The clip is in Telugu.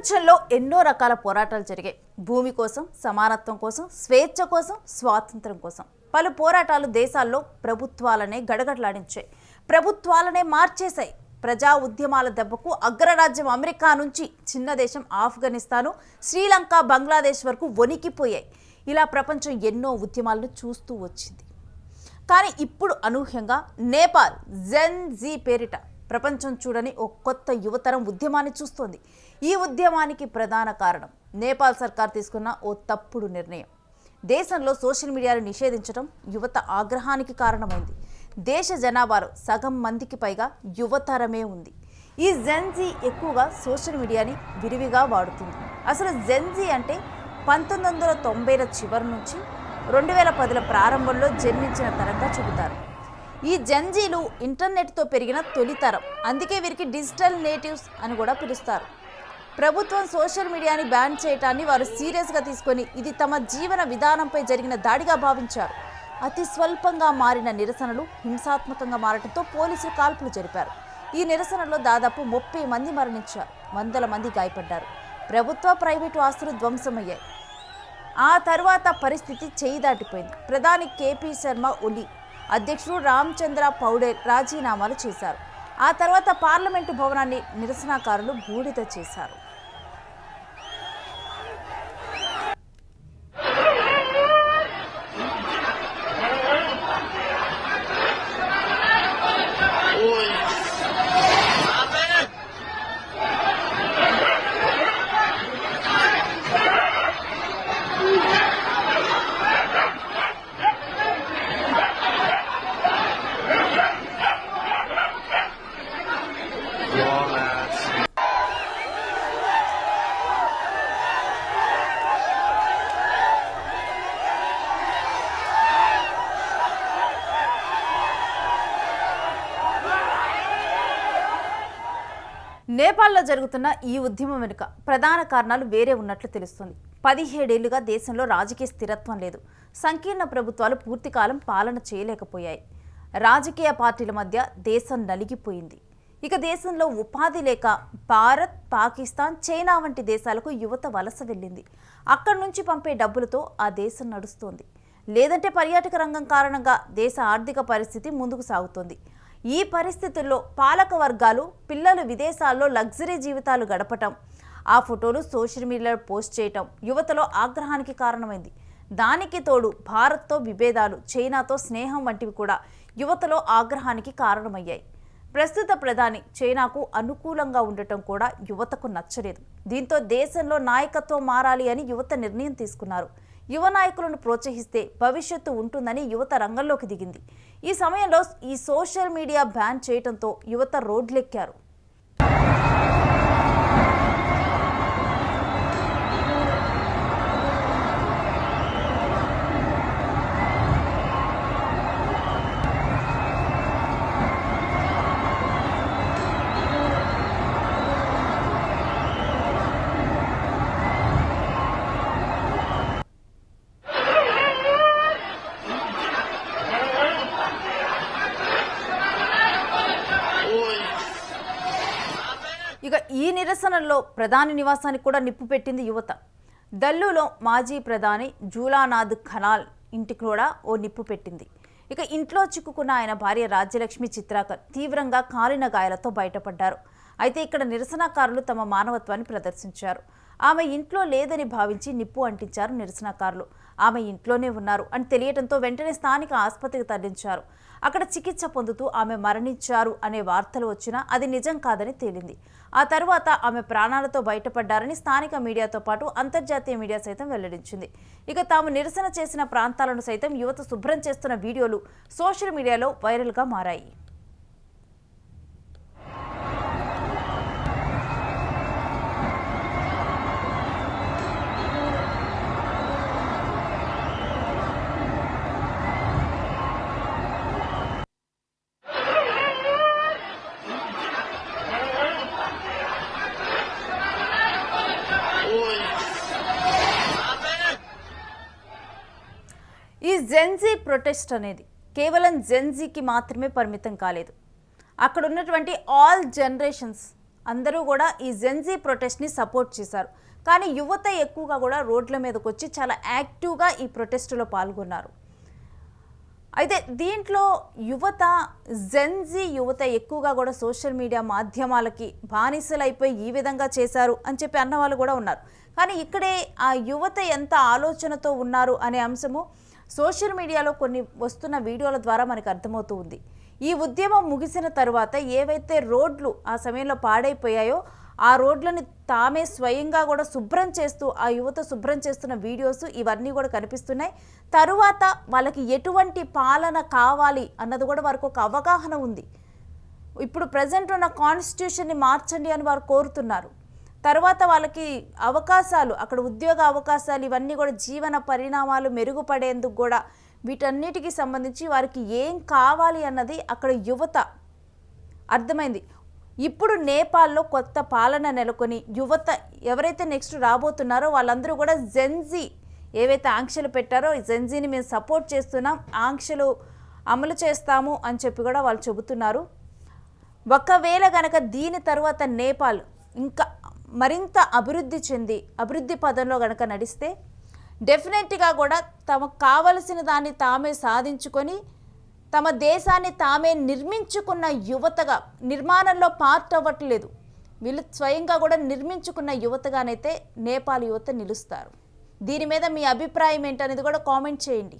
ప్రపంచంలో ఎన్నో రకాల పోరాటాలు జరిగాయి. భూమి కోసం, సమానత్వం కోసం, స్వేచ్ఛ కోసం, స్వాతంత్రం కోసం. పలు పోరాటాలు దేశాల్లో ప్రభుత్వాలనే గడగడలాడించాయి, ప్రభుత్వాలనే మార్చేశాయి. ప్రజా ఉద్యమాల దెబ్బకు అగ్రరాజ్యం అమెరికా నుంచి చిన్న దేశం ఆఫ్ఘనిస్తాను, శ్రీలంక, బంగ్లాదేశ్ వరకు వణికిపోయాయి. ఇలా ప్రపంచం ఎన్నో ఉద్యమాలను చూస్తూ వచ్చింది. కానీ ఇప్పుడు అనూహ్యంగా నేపాల్ జెన్ జీ పేరిట ప్రపంచం చూడని ఓ కొత్త యువతరం ఉద్యమాన్ని చూస్తోంది. ఈ ఉద్యమానికి ప్రధాన కారణం నేపాల్ సర్కార్ తీసుకున్న ఓ తప్పుడు నిర్ణయం. దేశంలో సోషల్ మీడియాను నిషేధించడం యువత ఆగ్రహానికి కారణమైంది. దేశ జనాభాలో సగం మందికి పైగా యువతరమే ఉంది. ఈ జెన్జీ ఎక్కువగా సోషల్ మీడియాని విరివిగా వాడుతుంది. అసలు జెన్జీ అంటే 1990ల చివరి నుంచి 2010ల ప్రారంభంలో జన్మించిన తరంగా చెబుతారు. ఈ జెన్జీలు ఇంటర్నెట్తో పెరిగిన తొలితరం, అందుకే వీరికి డిజిటల్ నేటివ్స్ అని కూడా పిలుస్తారు. ప్రభుత్వం సోషల్ మీడియాని బ్యాన్ చేయటాన్ని వారు సీరియస్గా తీసుకొని ఇది తమ జీవన విధానంపై జరిగిన దాడిగా భావించారు. అతి స్వల్పంగా మారిన నిరసనలు హింసాత్మకంగా మారడంతో పోలీసులు కాల్పులు జరిపారు. ఈ నిరసనలో దాదాపు 30 మంది మరణించారు, వందల మంది గాయపడ్డారు. ప్రభుత్వ, ప్రైవేటు ఆస్తులు ధ్వంసమయ్యాయి. ఆ తర్వాత పరిస్థితి చేయి దాటిపోయింది. ప్రధాని కేపీ శర్మ ఒలి, అధ్యక్షుడు రామచంద్ర పౌడేల్ రాజీనామాలు చేశారు. ఆ తర్వాత పార్లమెంటు భవనాన్ని నిరసనకారులు బూడిద చేశారు. నేపాల్లో జరుగుతున్న ఈ ఉద్యమం వెనుక ప్రధాన కారణాలు వేరే ఉన్నట్లు తెలుస్తుంది. 17 ఏళ్లుగా దేశంలో రాజకీయ స్థిరత్వం లేదు. సంకీర్ణ ప్రభుత్వాలు పూర్తికాలం పాలన చేయలేకపోయాయి. రాజకీయ పార్టీల మధ్య దేశం నలిగిపోయింది. ఇక దేశంలో ఉపాధి లేక భారత్, పాకిస్తాన్, చైనా వంటి దేశాలకు యువత వలస వెళ్ళింది. అక్కడి నుంచి పంపే డబ్బులతో ఆ దేశం నడుస్తోంది. లేదంటే పర్యాటక రంగం కారణంగా దేశ ఆర్థిక పరిస్థితి ముందుకు సాగుతోంది. ఈ పరిస్థితుల్లో పాలక వర్గాలు పిల్లలు విదేశాల్లో లగ్జరీ జీవితాలు గడపటం, ఆ ఫోటోలు సోషల్ మీడియాలో పోస్ట్ చేయటం యువతలో ఆగ్రహానికి కారణమైంది. దానికి తోడు భారత్తో విభేదాలు, చైనాతో స్నేహం వంటివి కూడా యువతలో ఆగ్రహానికి కారణమయ్యాయి. ప్రస్తుత ప్రధాని చైనాకు అనుకూలంగా ఉండటం కూడా యువతకు నచ్చలేదు. దీంతో దేశంలో నాయకత్వం మారాలి అని యువత నిర్ణయం తీసుకున్నారు. యువ నాయకులను ప్రోత్సహిస్తే భవిష్యత్తు ఉంటుందని యువత రంగంలోకి దిగింది. ఈ సమయంలో ఈ సోషల్ మీడియా బ్యాన్ చేయడంతో యువత రోడ్లెక్కారు. ఇక ఈ నిరసనల్లో ప్రధాని నివాసానికి కూడా నిప్పు పెట్టింది యువత. దల్లులో మాజీ ప్రధాని జూలానాథ్ ఖనాల్ ఇంటికి కూడా ఓ నిప్పు పెట్టింది. ఇక ఇంట్లో చిక్కుకున్న ఆయన భార్య రాజ్యలక్ష్మి చిత్రాకర్ తీవ్రంగా కాలిన గాయాలతో బయటపడ్డారు. అయితే ఇక్కడ నిరసనకారులు తమ మానవత్వాన్ని ప్రదర్శించారు. ఆమె ఇంట్లో లేదని భావించి నిప్పు అంటించారు నిరసనకారులు. ఆమె ఇంట్లోనే ఉన్నారు అని తెలియడంతో వెంటనే స్థానిక ఆసుపత్రికి తరలించారు. అక్కడ చికిత్స పొందుతూ ఆమె మరణించారు అనే వార్తలు వచ్చినా అది నిజం కాదని తేలింది. ఆ తర్వాత ఆమె ప్రాణాలతో బయటపడ్డారని స్థానిక మీడియాతో పాటు అంతర్జాతీయ మీడియా సైతం వెల్లడించింది. ఇక తాము నిరసన చేసిన ప్రాంతాలను సైతం యువత శుభ్రం చేస్తున్న వీడియోలు సోషల్ మీడియాలో వైరల్గా మారాయి. ఈ జెన్జీ ప్రొటెస్ట్ అనేది కేవలం జెన్జీకి మాత్రమే పరిమితం కాలేదు. అక్కడ ఉన్నటువంటి ఆల్ జనరేషన్స్ అందరూ కూడా ఈ జెన్జీ ప్రొటెస్ట్ని సపోర్ట్ చేశారు. కానీ యువత ఎక్కువగా కూడా రోడ్ల మీదకి వచ్చి చాలా యాక్టివ్గా ఈ ప్రొటెస్టులో పాల్గొన్నారు. అయితే దీంట్లో జెన్జీ యువత ఎక్కువగా కూడా సోషల్ మీడియా మాధ్యమాలకి బానిసలైపోయి ఈ విధంగా చేశారు అని చెప్పి అన్నవాళ్ళు కూడా ఉన్నారు. కానీ ఇక్కడే ఆ యువత ఎంత ఆలోచనతో ఉన్నారు అనే అంశము సోషల్ మీడియాలో కొన్ని వస్తున్న వీడియోల ద్వారా మనకు అర్థమవుతూ ఉంది. ఈ ఉద్యమం ముగిసిన తర్వాత ఏవైతే రోడ్లు ఆ సమయంలో పాడైపోయాయో ఆ రోడ్లని తామే స్వయంగా కూడా శుభ్రం చేస్తూ ఆ యువత శుభ్రం చేస్తున్న వీడియోస్ ఇవన్నీ కూడా కనిపిస్తున్నాయి. తరువాత వాళ్ళకి ఎటువంటి పాలన కావాలి అన్నది కూడా వారికి ఒక అవగాహన ఉంది. ఇప్పుడు ప్రజెంట్ ఉన్న కాన్స్టిట్యూషన్ని మార్చండి అని వారు కోరుతున్నారు. తర్వాత వాళ్ళకి అవకాశాలు, అక్కడ ఉద్యోగ అవకాశాలు ఇవన్నీ కూడా జీవన పరిణామాలు మెరుగుపడేందుకు కూడా వీటన్నిటికీ సంబంధించి వారికి ఏం కావాలి అన్నది అక్కడ యువత అర్థమైంది. ఇప్పుడు నేపాల్లో కొత్త పాలన నెలకొని యువత ఎవరైతే నెక్స్ట్ రాబోతున్నారో వాళ్ళందరూ కూడా జెన్జీ ఏవైతే ఆంక్షలు పెట్టారో ఈ జెన్జీని మేము సపోర్ట్ చేస్తున్నాం, ఆంక్షలు అమలు చేస్తాము అని చెప్పి కూడా వాళ్ళు చెబుతున్నారు. ఒకవేళ కనుక దీని తర్వాత నేపాల్ ఇంకా మరింత అభివృద్ధి చెంది అభివృద్ధి పదంలో కనుక నడిస్తే డెఫినెట్గా కూడా తమకు కావలసిన దాన్ని తామే సాధించుకొని తమ దేశాన్ని తామే నిర్మించుకున్న యువతగా నిర్మాణంలో పార్ట్ అవ్వట్లేదు, వీళ్ళు స్వయంగా కూడా నిర్మించుకున్న యువతగానైతే నేపాల్ యువత నిలుస్తారు. దీని మీద మీ అభిప్రాయం ఏంటనేది కూడా కామెంట్ చేయండి.